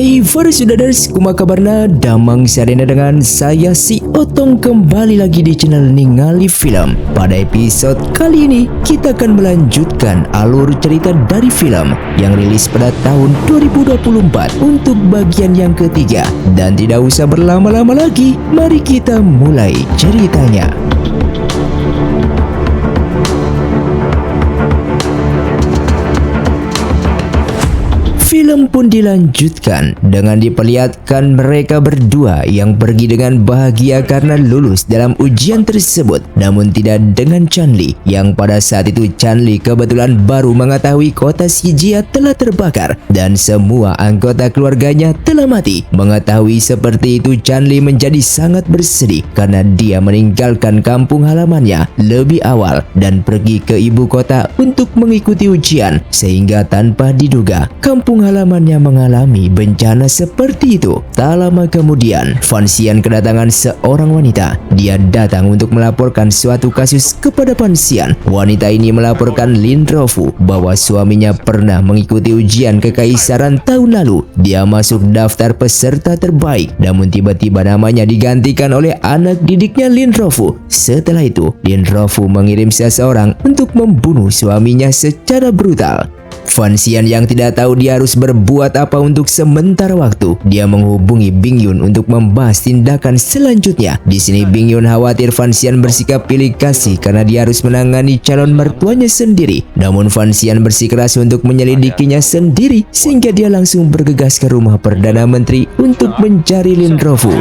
Hai para saudaraku, kumaha kabarna? Damang sadena dengan saya si Otong kembali lagi di channel Ningali Film. Pada episode kali ini kita akan melanjutkan alur cerita dari film yang rilis pada tahun 2024 untuk bagian yang ketiga. Dan tidak usah berlama-lama lagi, mari kita mulai ceritanya. Film pun dilanjutkan dengan diperlihatkan mereka berdua yang pergi dengan bahagia karena lulus dalam ujian tersebut, namun tidak dengan Chanli yang pada saat itu Chanli kebetulan baru mengetahui kota Sijia telah terbakar dan semua anggota keluarganya telah mati. Mengetahui seperti itu, Chanli menjadi sangat bersedih karena dia meninggalkan kampung halamannya lebih awal dan pergi ke ibu kota untuk mengikuti ujian, sehingga tanpa diduga kampung halamannya mengalami bencana seperti itu. Tak lama kemudian, Fan Xian kedatangan seorang wanita. Dia datang untuk melaporkan suatu kasus kepada Fan Xian. Wanita ini melaporkan Lin Rofu bahwa suaminya pernah mengikuti ujian kekaisaran tahun lalu. Dia masuk daftar peserta terbaik, namun tiba-tiba namanya digantikan oleh anak didiknya Lin Rofu. Setelah itu, Lin Rofu mengirim seseorang untuk membunuh suaminya secara brutal. Fan Xian yang tidak tahu dia harus berbuat apa untuk sementara waktu, dia menghubungi Bing Yun untuk membahas tindakan selanjutnya. Di sini Bing Yun khawatir Fan Xian bersikap pilih kasih karena dia harus menangani calon mertuanya sendiri. Namun Fan Xian bersikeras untuk menyelidikinya sendiri, sehingga dia langsung bergegas ke rumah Perdana Menteri untuk mencari Lin Rofu.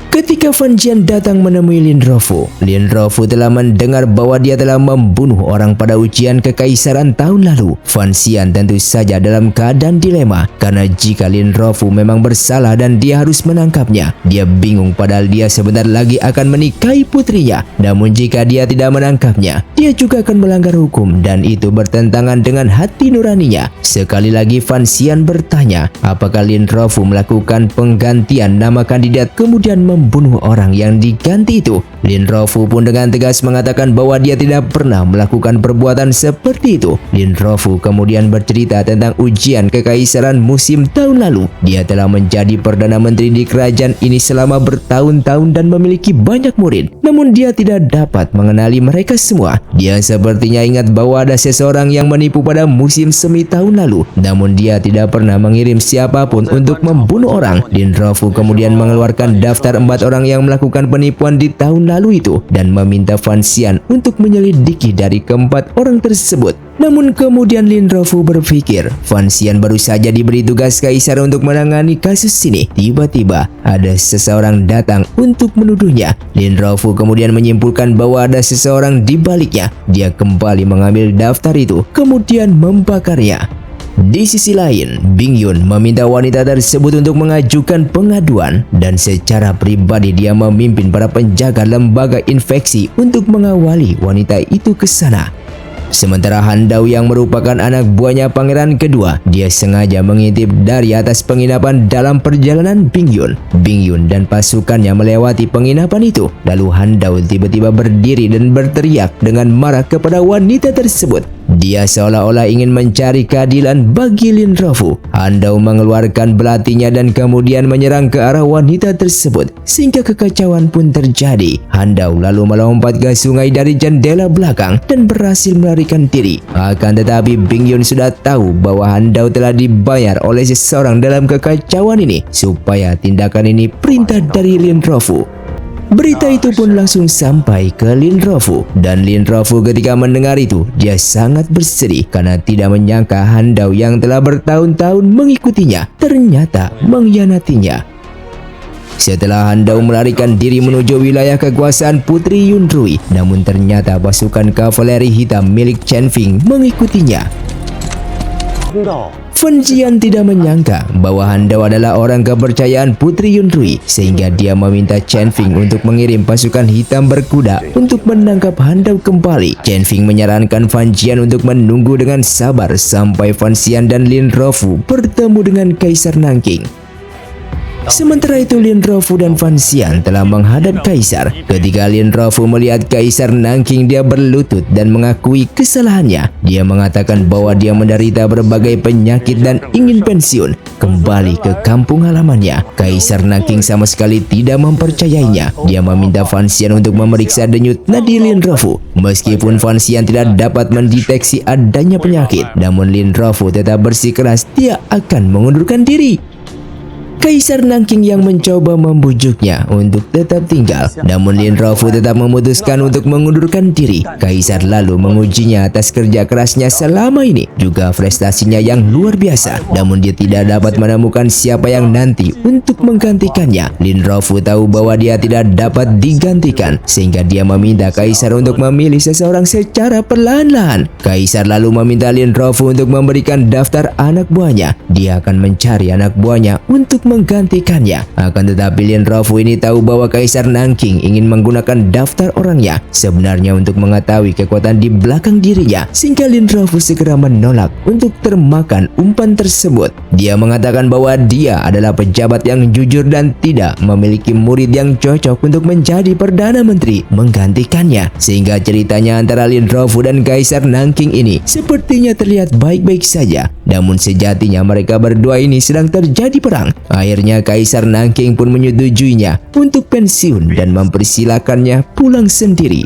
Ketika Fan Xian datang menemui Lin Rofu telah mendengar bahwa dia telah membunuh orang pada ujian kekaisaran tahun lalu. Fan Xian tentu saja dalam keadaan dilema, karena jika Lin Rofu memang bersalah dan dia harus menangkapnya, dia bingung padahal dia sebentar lagi akan menikahi putrinya. Namun jika dia tidak menangkapnya, dia juga akan melanggar hukum dan itu bertentangan dengan hati nuraninya. Sekali lagi Fan Xian bertanya, apakah Lin Rofu melakukan penggantian nama kandidat kemudian membunuh orang yang diganti itu. Lin Rofu pun dengan tegas mengatakan bahwa dia tidak pernah melakukan perbuatan seperti itu. Lin Rofu kemudian bercerita tentang ujian kekaisaran musim tahun lalu. Dia telah menjadi Perdana Menteri di kerajaan ini selama bertahun-tahun dan memiliki banyak murid. Namun dia tidak dapat mengenali mereka semua. Dia sepertinya ingat bahwa ada seseorang yang menipu pada musim semi tahun lalu. Namun dia tidak pernah mengirim siapapun untuk membunuh orang. Lin Rofu kemudian mengeluarkan daftar 4 orang yang melakukan penipuan di tahun lalu itu dan meminta Fan Xian untuk menyelidiki dari keempat orang tersebut. Namun kemudian Lin Rofu berpikir Fan Xian baru saja diberi tugas kaisar untuk menangani kasus ini. Tiba-tiba ada seseorang datang untuk menuduhnya. Lin Rofu kemudian menyimpulkan bahwa ada seseorang di baliknya. Dia kembali mengambil daftar itu kemudian membakarnya. Di sisi lain, Bing Yun meminta wanita tersebut untuk mengajukan pengaduan dan secara pribadi dia memimpin para penjaga lembaga infeksi untuk mengawali wanita itu ke sana. Sementara Han Dao yang merupakan anak buahnya pangeran kedua, dia sengaja mengintip dari atas penginapan dalam perjalanan Bing Yun. Bing Yun dan pasukannya melewati penginapan itu. Lalu Han Dao tiba-tiba berdiri dan berteriak dengan marah kepada wanita tersebut. Dia seolah-olah ingin mencari keadilan bagi Lin Rofu. Han Dao mengeluarkan belatinya dan kemudian menyerang ke arah wanita tersebut, sehingga kekacauan pun terjadi. Han Dao lalu melompat ke sungai dari jendela belakang dan berhasil melarikan diri. Akan tetapi Bing Yun sudah tahu bahwa Han Dao telah dibayar oleh seseorang dalam kekacauan ini supaya tindakan ini perintah dari Lin Rofu. Berita itu pun langsung sampai ke Lin Rofu, dan Lin Rofu ketika mendengar itu dia sangat bersedih karena tidak menyangka Han Dao yang telah bertahun-tahun mengikutinya ternyata mengkhianatinya. Setelah Han Dao melarikan diri menuju wilayah kekuasaan Putri Yunrui, namun ternyata pasukan kavaleri hitam milik Chen Feng mengikutinya. Fan Xian tidak menyangka bahwa Han Dao adalah orang kepercayaan Putri Yunrui, sehingga dia meminta Chen Feng untuk mengirim pasukan hitam berkuda untuk menangkap Han Dao kembali. Chen Feng menyarankan Fan Xian untuk menunggu dengan sabar sampai Fan Xian dan Lin Rofu bertemu dengan Kaisar Nanking. Sementara itu Lin Rofu dan Fan Xian telah menghadap Kaisar. Ketika Lin Rofu melihat Kaisar Nanking, dia berlutut dan mengakui kesalahannya. Dia mengatakan bahwa dia menderita berbagai penyakit dan ingin pensiun kembali ke kampung halamannya. Kaisar Nanking sama sekali tidak mempercayainya. Dia meminta Fan Xian untuk memeriksa denyut nadi Lin Rofu. Meskipun Fan Xian tidak dapat mendeteksi adanya penyakit, namun Lin Rofu tetap bersikeras dia akan mengundurkan diri. Kaisar Nanking yang mencoba membujuknya untuk tetap tinggal, namun Lin Rofu tetap memutuskan untuk mengundurkan diri. Kaisar lalu mengujinya atas kerja kerasnya selama ini, juga prestasinya yang luar biasa, namun dia tidak dapat menemukan siapa yang nanti untuk menggantikannya. Lin Rofu tahu bahwa dia tidak dapat digantikan, sehingga dia meminta Kaisar untuk memilih seseorang secara perlahan-lahan. Kaisar lalu meminta Lin Rofu untuk memberikan daftar anak buahnya. Dia akan mencari anak buahnya untuk menggantikannya. Akan tetapi Lin Rofu ini tahu bahwa Kaisar Nanking ingin menggunakan daftar orangnya sebenarnya untuk mengetahui kekuatan di belakang dirinya, sehingga Lin Rofu segera menolak untuk termakan umpan tersebut. Dia mengatakan bahwa dia adalah pejabat yang jujur dan tidak memiliki murid yang cocok untuk menjadi Perdana Menteri menggantikannya, sehingga ceritanya antara Lin Rofu dan Kaisar Nanking ini sepertinya terlihat baik-baik saja, namun sejatinya mereka berdua ini sedang terjadi perang. Akhirnya Kaisar Nanking pun menyetujuinya untuk pensiun dan mempersilakannya pulang sendiri.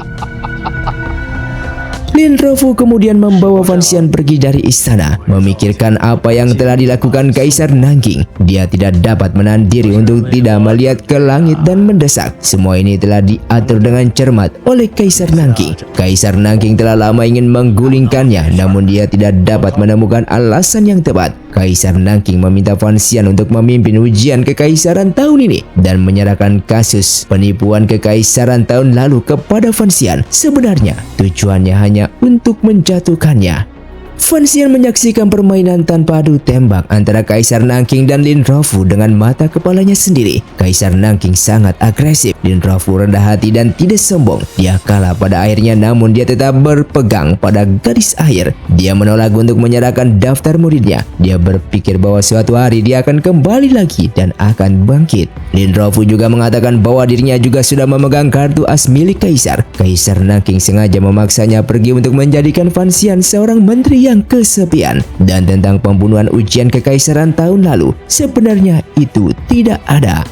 Lin Rofu kemudian membawa Fan Xian pergi dari istana, memikirkan apa yang telah dilakukan Kaisar Nanking. Dia tidak dapat menahan diri untuk tidak melihat ke langit dan mendesak. Semua ini telah diatur dengan cermat oleh Kaisar Nanking. Kaisar Nanking telah lama ingin menggulingkannya, namun dia tidak dapat menemukan alasan yang tepat. Kaisar Nanking meminta Fan Xian untuk memimpin ujian kekaisaran tahun ini dan menyerahkan kasus penipuan kekaisaran tahun lalu kepada Fan Xian. Sebenarnya tujuannya hanya untuk menjatuhkannya. Fan Xian menyaksikan permainan tanpa adu tembak antara Kaisar Nanking dan Lin Rofu dengan mata kepalanya sendiri. Kaisar Nanking sangat agresif, Lin Rofu rendah hati dan tidak sombong. Dia kalah pada akhirnya, namun dia tetap berpegang pada garis akhir. Dia menolak untuk menyerahkan daftar muridnya. Dia berpikir bahwa suatu hari dia akan kembali lagi dan akan bangkit. Lin Rofu juga mengatakan bahwa dirinya juga sudah memegang kartu as milik Kaisar. Kaisar Nanking sengaja memaksanya pergi untuk menjadikan Fan Xian seorang menteri yang kesepian. Dan tentang pembunuhan ujian kekaisaran tahun lalu, sebenarnya itu tidak ada.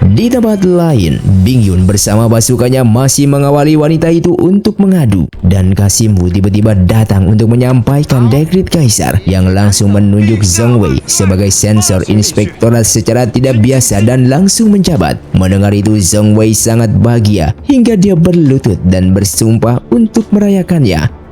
Di tempat lain, Bing Yun bersama pasukannya masih mengawali wanita itu untuk mengadu, dan Kasim Wu tiba-tiba datang untuk menyampaikan dekret Kaisar yang langsung menunjuk Zhong Wei sebagai sensor inspektorat secara tidak biasa dan langsung menjabat. Mendengar itu, Zhong Wei sangat bahagia hingga dia berlutut dan bersumpah untuk merayakannya.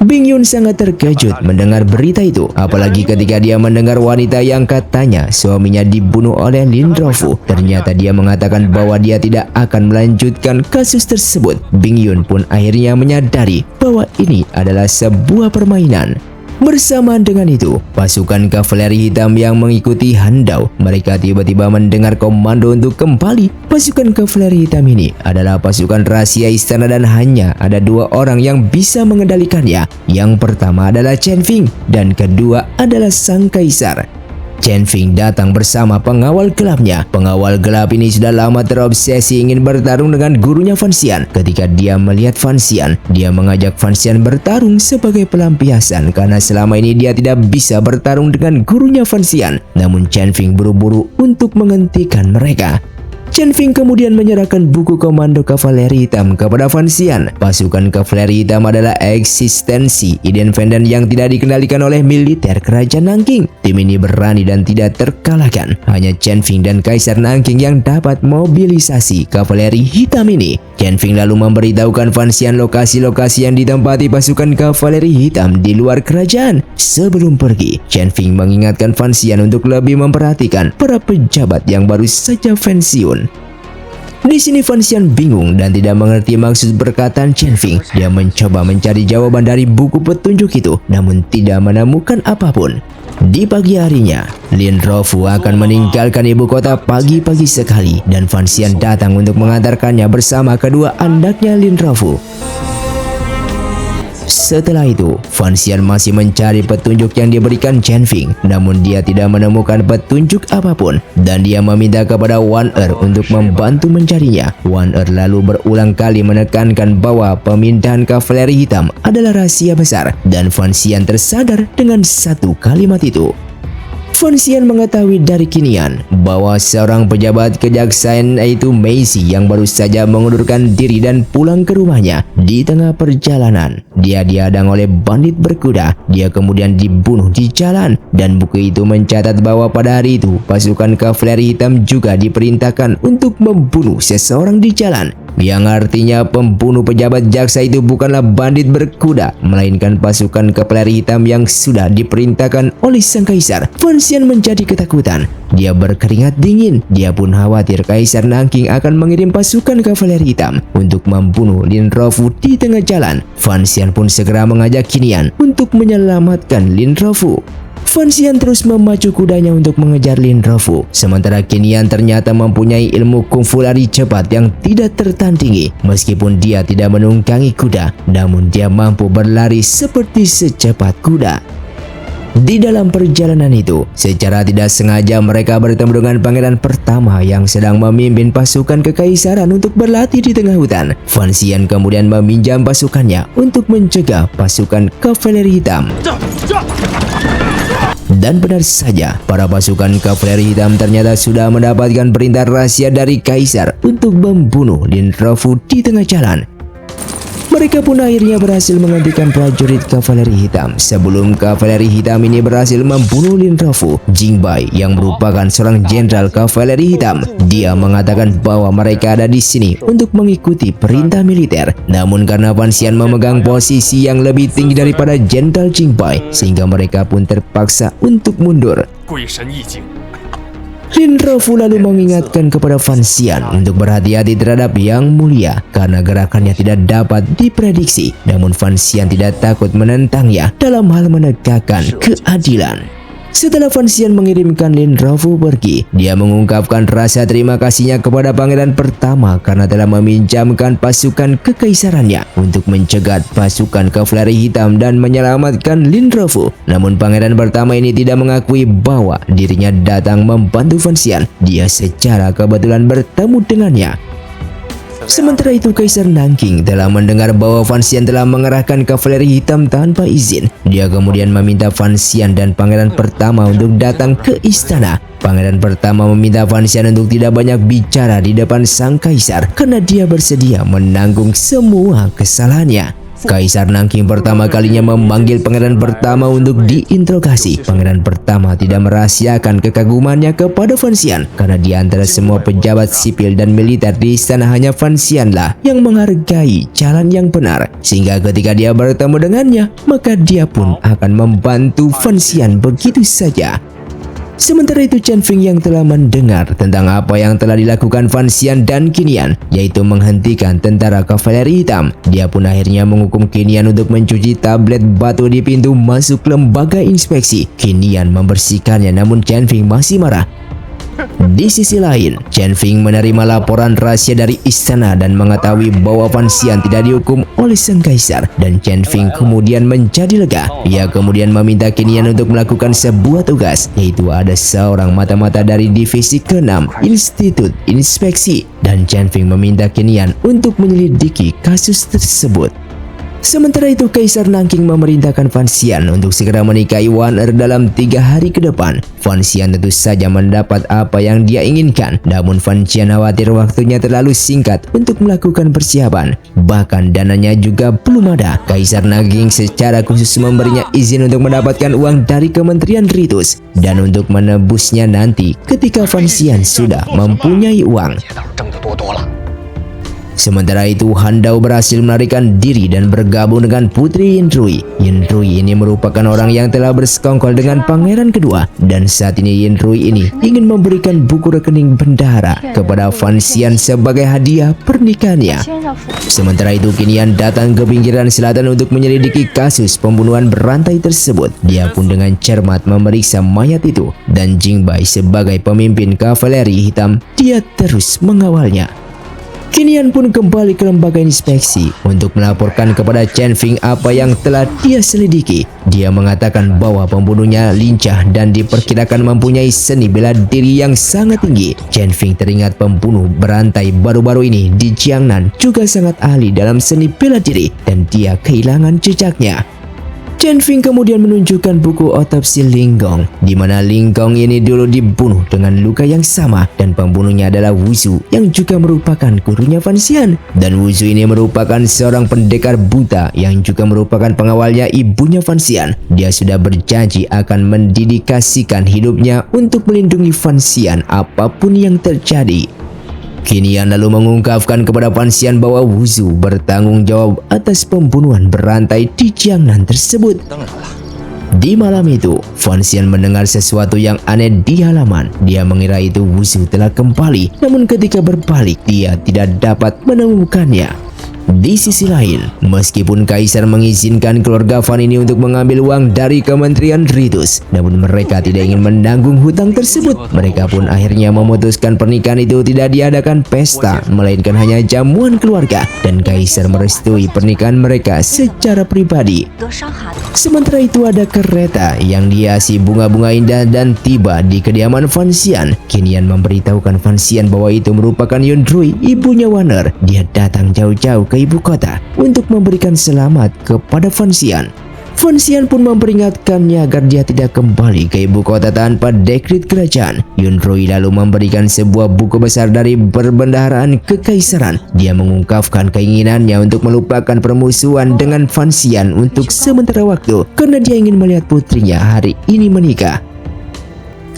Bing Yun sangat terkejut mendengar berita itu, apalagi ketika dia mendengar wanita yang katanya suaminya dibunuh oleh Lin Rofu. Ternyata dia mengatakan bahwa dia tidak akan melanjutkan kasus tersebut. Bing Yun pun akhirnya menyadari bahwa ini adalah sebuah permainan. Bersamaan dengan itu, pasukan kavaleri hitam yang mengikuti Han Dao, mereka tiba-tiba mendengar komando untuk kembali. Pasukan kavaleri hitam ini adalah pasukan rahasia istana dan hanya ada dua orang yang bisa mengendalikannya. Yang pertama adalah Chen Feng dan kedua adalah Sang Kaisar. Chen Feng datang bersama pengawal gelapnya. Pengawal gelap ini sudah lama terobsesi ingin bertarung dengan gurunya Fan Xian. Ketika dia melihat Fan Xian, dia mengajak Fan Xian bertarung sebagai pelampiasan karena selama ini dia tidak bisa bertarung dengan gurunya Fan Xian. Namun Chen Feng buru-buru untuk menghentikan mereka. Chen Feng kemudian menyerahkan buku komando kavaleri hitam kepada Fan Xian. Pasukan kavaleri hitam adalah eksistensi independen yang tidak dikendalikan oleh militer kerajaan Nanking. Tim ini berani dan tidak terkalahkan. Hanya Chen Feng dan Kaisar Nanking yang dapat mobilisasi kavaleri hitam ini. Chen Feng lalu memberitahukan Fan Xian lokasi-lokasi yang ditempati pasukan kavaleri hitam di luar kerajaan. Sebelum pergi, Chen Feng mengingatkan Fan Xian untuk lebih memperhatikan para pejabat yang baru saja pensiun. Di sini Fan Xian bingung dan tidak mengerti maksud perkataan Chen Feng. Dia mencoba mencari jawaban dari buku petunjuk itu, namun tidak menemukan apapun. Di pagi harinya, Lin Rofu akan meninggalkan ibu kota pagi-pagi sekali, dan Fan Xian datang untuk mengantarkannya bersama kedua anaknya Lin Rofu. Setelah itu, Fan Xian masih mencari petunjuk yang diberikan Chen Feng, namun dia tidak menemukan petunjuk apapun dan dia meminta kepada Wan Er untuk membantu mencarinya. Wan Er lalu berulang kali menekankan bahwa pemindahan kavaleri hitam adalah rahasia besar dan Fan Xian tersadar dengan satu kalimat itu. Fan Xian mengetahui dari Qinian bahwa seorang pejabat kejaksaan yaitu Meisi yang baru saja mengundurkan diri dan pulang ke rumahnya di tengah perjalanan. Dia dihadang oleh bandit berkuda. Dia kemudian dibunuh di jalan dan buku itu mencatat bahwa pada hari itu pasukan kavaleri hitam juga diperintahkan untuk membunuh seseorang di jalan. Yang artinya pembunuh pejabat jaksa itu bukanlah bandit berkuda, melainkan pasukan kavaleri hitam yang sudah diperintahkan oleh sang kaisar. Fan Xian menjadi ketakutan. Dia berkeringat dingin. Dia pun khawatir Kaisar Nanking akan mengirim pasukan kavaleri hitam untuk membunuh Lin Rofu di tengah jalan. Fan Xian pun segera mengajak Qinian untuk menyelamatkan Lin Rofu. Fan Xian terus memacu kudanya untuk mengejar Lin Rofu. Sementara Qinian ternyata mempunyai ilmu kungfu lari cepat yang tidak tertandingi. Meskipun dia tidak menunggangi kuda, namun dia mampu berlari seperti secepat kuda. Di dalam perjalanan itu, secara tidak sengaja mereka bertemu dengan pangeran pertama yang sedang memimpin pasukan kekaisaran untuk berlatih di tengah hutan. Fan Xian kemudian meminjam pasukannya untuk mencegah pasukan kavaleri hitam. Dan benar saja, para pasukan kavaleri hitam ternyata sudah mendapatkan perintah rahasia dari kaisar untuk membunuh Lin Rofu di tengah jalan. Mereka pun akhirnya berhasil menghentikan prajurit kavaleri hitam. Sebelum kavaleri hitam ini berhasil membunuh Lin Rofu, Jing Bai yang merupakan seorang jenderal kavaleri hitam, dia mengatakan bahwa mereka ada di sini untuk mengikuti perintah militer. Namun karena Fan Xian memegang posisi yang lebih tinggi daripada jenderal Jing Bai, sehingga mereka pun terpaksa untuk mundur. Lin Rofu lalu mengingatkan kepada Fan Xian untuk berhati-hati terhadap Yang Mulia karena gerakannya tidak dapat diprediksi. Namun Fan Xian tidak takut menentangnya dalam hal menegakkan keadilan. Setelah Fan Xian mengirimkan Lin Rofu pergi, dia mengungkapkan rasa terima kasihnya kepada pangeran pertama karena telah meminjamkan pasukan kekaisarannya untuk mencegat pasukan kavaleri hitam dan menyelamatkan Lin Rofu. Namun pangeran pertama ini tidak mengakui bahwa dirinya datang membantu Fan Xian. Dia secara kebetulan bertemu dengannya. Sementara itu Kaisar Nanking telah mendengar bahwa Fan Xian telah mengerahkan kavaleri hitam tanpa izin. Dia kemudian meminta Fan Xian dan pangeran pertama untuk datang ke istana. Pangeran pertama meminta Fan Xian untuk tidak banyak bicara di depan sang kaisar karena dia bersedia menanggung semua kesalahannya. Kaisar Nanking pertama kalinya memanggil pangeran pertama untuk diinterogasi. Pangeran pertama tidak merahasiakan kekagumannya kepada Fan Xian karena di antara semua pejabat sipil dan militer di istana hanya Fan Xian lah yang menghargai jalan yang benar. Sehingga ketika dia bertemu dengannya, maka dia pun akan membantu Fan Xian begitu saja. Sementara itu Chen Feng yang telah mendengar tentang apa yang telah dilakukan Fan Xian dan Qinian, yaitu menghentikan tentara kavaleri hitam, dia pun akhirnya menghukum Qinian untuk mencuci tablet batu di pintu masuk lembaga inspeksi. Qinian membersihkannya namun Chen Feng masih marah. Di sisi lain, Chen Feng menerima laporan rahasia dari istana dan mengetahui bahwa Fan Xian tidak dihukum oleh sang kaisar, dan Chen Feng kemudian menjadi lega. Ia kemudian meminta Qinian untuk melakukan sebuah tugas, yaitu ada seorang mata-mata dari divisi ke-6 Institut Inspeksi, dan Chen Feng meminta Qinian untuk menyelidiki kasus tersebut. Sementara itu Kaisar Nanking memerintahkan Fan Xian untuk segera menikahi Wan Er dalam 3 hari ke depan. Fan Xian tentu saja mendapat apa yang dia inginkan, namun Fan Xian khawatir waktunya terlalu singkat untuk melakukan persiapan. Bahkan dananya juga belum ada. Kaisar Nanking secara khusus memberinya izin untuk mendapatkan uang dari Kementerian Ritus dan untuk menebusnya nanti ketika Fan Xian sudah mempunyai uang. Sementara itu, Han Dao berhasil melarikan diri dan bergabung dengan Putri Yin Rui. Yin Rui ini merupakan orang yang telah bersekongkol dengan pangeran kedua, dan saat ini Yin Rui ini ingin memberikan buku rekening bendahara kepada Fan Xian sebagai hadiah pernikahannya. Sementara itu, Qinian datang ke pinggiran selatan untuk menyelidiki kasus pembunuhan berantai tersebut. Dia pun dengan cermat memeriksa mayat itu, dan Jing Bai sebagai pemimpin kavaleri hitam, dia terus mengawalnya. Kinian pun kembali ke lembaga inspeksi untuk melaporkan kepada Chen Feng apa yang telah dia selidiki. Dia mengatakan bahwa pembunuhnya lincah dan diperkirakan mempunyai seni bela diri yang sangat tinggi. Chen Feng teringat pembunuh berantai baru-baru ini di Jiangnan juga sangat ahli dalam seni bela diri dan dia kehilangan jejaknya. Chen Feng kemudian menunjukkan buku otopsi Ling Gong, di mana Ling Gong ini dulu dibunuh dengan luka yang sama dan pembunuhnya adalah Wu Zu yang juga merupakan gurunya Fan Xian. Dan Wu Zu ini merupakan seorang pendekar buta yang juga merupakan pengawalnya ibunya Fan Xian. Dia sudah berjanji akan mendedikasikan hidupnya untuk melindungi Fan Xian apapun yang terjadi. Kinian lalu mengungkapkan kepada Fan Xian bahwa Wu Zu bertanggung jawab atas pembunuhan berantai di Jiangnan tersebut. Di malam itu, Fan Xian mendengar sesuatu yang aneh di halaman. Dia mengira itu Wu Zu telah kembali, namun ketika berbalik dia tidak dapat menemukannya. Di sisi lain, meskipun Kaisar mengizinkan keluarga Fan ini untuk mengambil uang dari Kementerian Ritus, namun mereka tidak ingin menanggung hutang tersebut. Mereka pun akhirnya memutuskan pernikahan itu tidak diadakan pesta, melainkan hanya jamuan keluarga, dan Kaisar merestui pernikahan mereka secara pribadi. Sementara itu ada kereta yang dihiasi bunga-bunga indah dan tiba di kediaman Fan Xian. Kinian memberitahukan Fan Xian bahwa itu merupakan Yunrui, ibunya Wan'er. Dia datang jauh-jauh ke ibu kota untuk memberikan selamat kepada Fan Xian. Fan Xian pun memperingatkannya agar dia tidak kembali ke ibu kota tanpa dekret kerajaan. Yunrui lalu memberikan sebuah buku besar dari perbendaharaan kekaisaran. Dia mengungkapkan keinginannya untuk melupakan permusuhan dengan Fan Xian untuk sementara waktu karena dia ingin melihat putrinya hari ini menikah.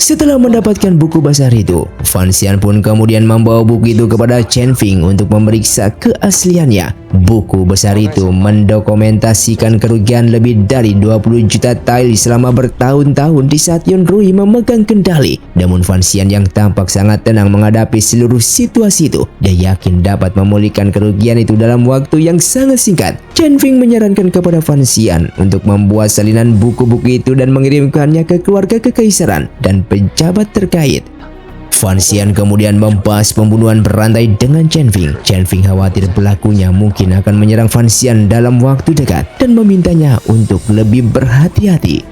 Setelah mendapatkan buku besar itu, Fan Xian pun kemudian membawa buku itu kepada Chen Feng untuk memeriksa keasliannya. Buku besar itu mendokumentasikan kerugian lebih dari 20 juta tael selama bertahun-tahun di saat Yunrui memegang kendali. Namun Fan Xian yang tampak sangat tenang menghadapi seluruh situasi itu. Dia yakin dapat memulihkan kerugian itu dalam waktu yang sangat singkat. Chen Feng menyarankan kepada Fan Xian untuk membuat salinan buku-buku itu dan mengirimkannya ke keluarga kekaisaran dan pejabat terkait. Fan Xian kemudian membahas pembunuhan berantai dengan Chen Feng. Chen Feng khawatir pelakunya mungkin akan menyerang Fan Xian dalam waktu dekat dan memintanya untuk lebih berhati-hati.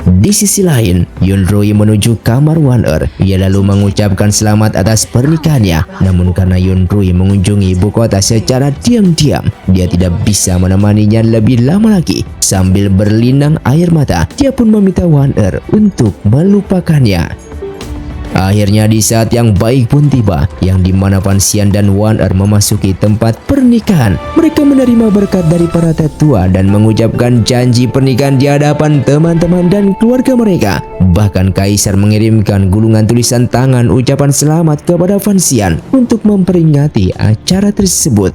Di sisi lain, Yunrui menuju kamar Wan'er. Ia lalu mengucapkan selamat atas pernikahannya. Namun karena Yunrui mengunjungi ibu kota secara diam-diam, dia tidak bisa menemaninya lebih lama lagi. Sambil berlinang air mata, dia pun meminta Wan'er untuk melupakannya. Akhirnya di saat yang baik pun tiba, yang dimana Fan Xian dan Wan'er memasuki tempat pernikahan. Mereka menerima berkat dari para tetua dan mengucapkan janji pernikahan di hadapan teman-teman dan keluarga mereka. Bahkan Kaisar mengirimkan gulungan tulisan tangan ucapan selamat kepada Fan Xian untuk memperingati acara tersebut.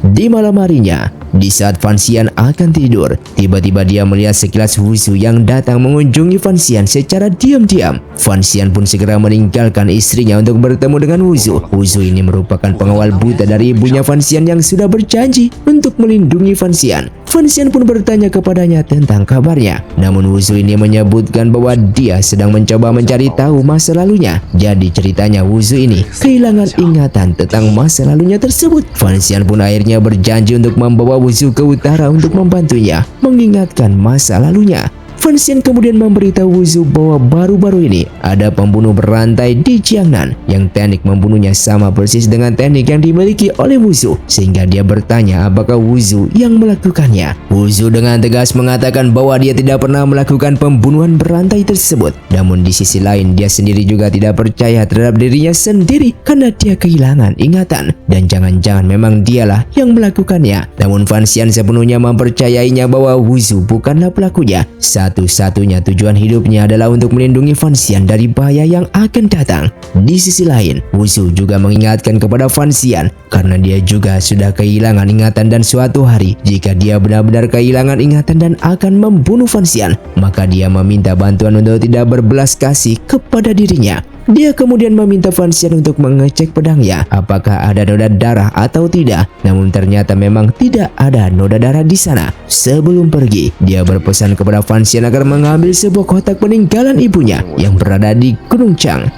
Di malam harinya, di saat Fan Xian akan tidur, tiba-tiba dia melihat sekilas Wu Zu yang datang mengunjungi Fan Xian secara diam-diam. Fan Xian pun segera meninggalkan istrinya untuk bertemu dengan Wu Zu. Wu Zu ini merupakan pengawal buta dari ibunya Fan Xian yang sudah berjanji untuk melindungi Fan Xian. Fan Xian pun bertanya kepadanya tentang kabarnya. Namun Wu Zu ini menyebutkan bahwa dia sedang mencoba mencari tahu masa lalunya. Jadi ceritanya Wu Zu ini kehilangan ingatan tentang masa lalunya tersebut. Fan Xian pun akhirnya berjanji untuk membawa Wu Zu ke utara untuk membantunya mengingatkan masa lalunya. Fan Xian kemudian memberitahu Wu Zu bahwa baru-baru ini ada pembunuh berantai di Jiangnan yang teknik membunuhnya sama persis dengan teknik yang dimiliki oleh Wu Zu, sehingga dia bertanya apakah Wu Zu yang melakukannya. Wu Zu dengan tegas mengatakan bahwa dia tidak pernah melakukan pembunuhan berantai tersebut. Namun di sisi lain dia sendiri juga tidak percaya terhadap dirinya sendiri karena dia kehilangan ingatan dan jangan-jangan memang dialah yang melakukannya. Namun Fan Xian sepenuhnya mempercayainya bahwa Wu Zu bukanlah pelakunya. Satu-satunya tujuan hidupnya adalah untuk melindungi Fan Xian dari bahaya yang akan datang. Di sisi lain, Wu Zu juga mengingatkan kepada Fan Xian karena dia juga sudah kehilangan ingatan dan suatu hari jika dia benar-benar kehilangan ingatan dan akan membunuh Fan Xian, maka dia meminta bantuan untuk tidak berbelas kasih kepada dirinya. Dia kemudian meminta Fan Xian untuk mengecek pedangnya apakah ada noda darah atau tidak. Namun ternyata memang tidak ada noda darah di sana. Sebelum pergi, dia berpesan kepada Fan Xian agar mengambil sebuah kotak peninggalan ibunya yang berada di Gunung Chang.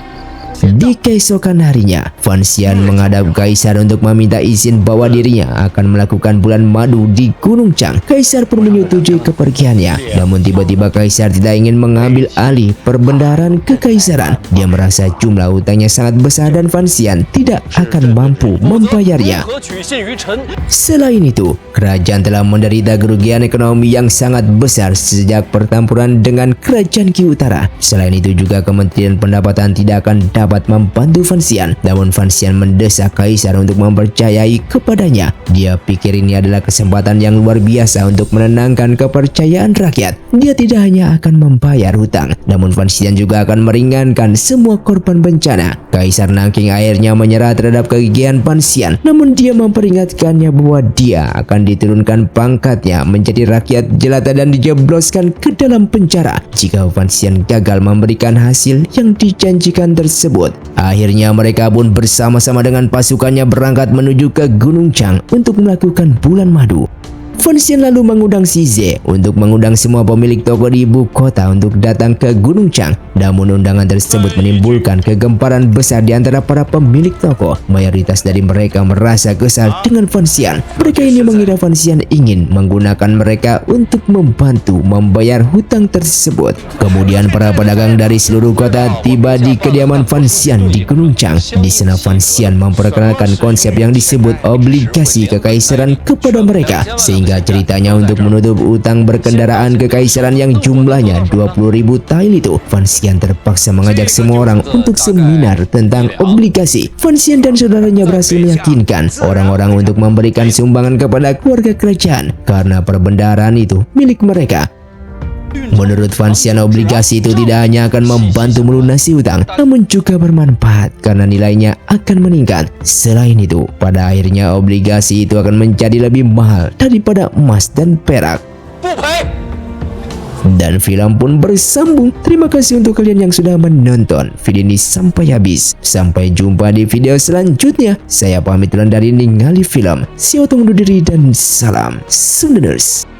Di keesokan harinya, Fan Xian menghadap Kaisar untuk meminta izin bahwa dirinya akan melakukan bulan madu di Gunung Chang. Kaisar pun menyetujui kepergiannya. Namun tiba-tiba Kaisar tidak ingin mengambil alih perbendaharaan kekaisaran. Dia merasa jumlah hutangnya sangat besar dan Fan Xian tidak akan mampu membayarnya. Selain itu, kerajaan telah menderita kerugian ekonomi yang sangat besar sejak pertempuran dengan kerajaan Qi Utara. Selain itu juga Kementerian Pendapatan tidak akan dapat membantu Fan Xian. Namun Fan Xian mendesak Kaisar untuk mempercayai kepadanya. Dia pikir ini adalah kesempatan yang luar biasa untuk menenangkan kepercayaan rakyat. Dia tidak hanya akan membayar hutang, namun Fan Xian juga akan meringankan semua korban bencana. Kaisar Nanking akhirnya menyerah terhadap kegigihan Fan Xian, namun dia memperingatkannya bahwa dia akan diturunkan pangkatnya menjadi rakyat jelata dan dijebloskan ke dalam penjara jika Fan Xian gagal memberikan hasil yang dijanjikan tersebut. Akhirnya mereka pun bersama-sama dengan pasukannya berangkat menuju ke Gunung Chang untuk melakukan bulan madu. Fan Xian lalu mengundang Xi Ze untuk mengundang semua pemilik toko di ibu kota untuk datang ke Gunung Chang. Namun undangan tersebut menimbulkan kegemparan besar di antara para pemilik toko. Mayoritas dari mereka merasa kesal dengan Fan Xian. Mereka ini mengira Fan Xian ingin menggunakan mereka untuk membantu membayar hutang tersebut. Kemudian para pedagang dari seluruh kota tiba di kediaman Fan Xian di Gunung Chang. Di sana Fan Xian memperkenalkan konsep yang disebut obligasi kekaisaran kepada mereka, sehingga ceritanya untuk menutup utang berkendaraan kekaisaran yang jumlahnya 20.000 tael itu, Fan Xian terpaksa mengajak semua orang untuk seminar tentang obligasi. Fan Xian dan saudaranya berhasil meyakinkan orang-orang untuk memberikan sumbangan kepada keluarga kerajaan karena perbendaharaan itu milik mereka. Menurut Fan Xian, obligasi itu tidak hanya akan membantu melunasi hutang, namun juga bermanfaat karena nilainya akan meningkat. Selain itu, pada akhirnya obligasi itu akan menjadi lebih mahal daripada emas dan perak. Dan film pun bersambung. Terima kasih untuk kalian yang sudah menonton video ini sampai habis. Sampai jumpa di video selanjutnya. Saya pamit dari Ningali Film. See you, undur diri dan salam Sundaners.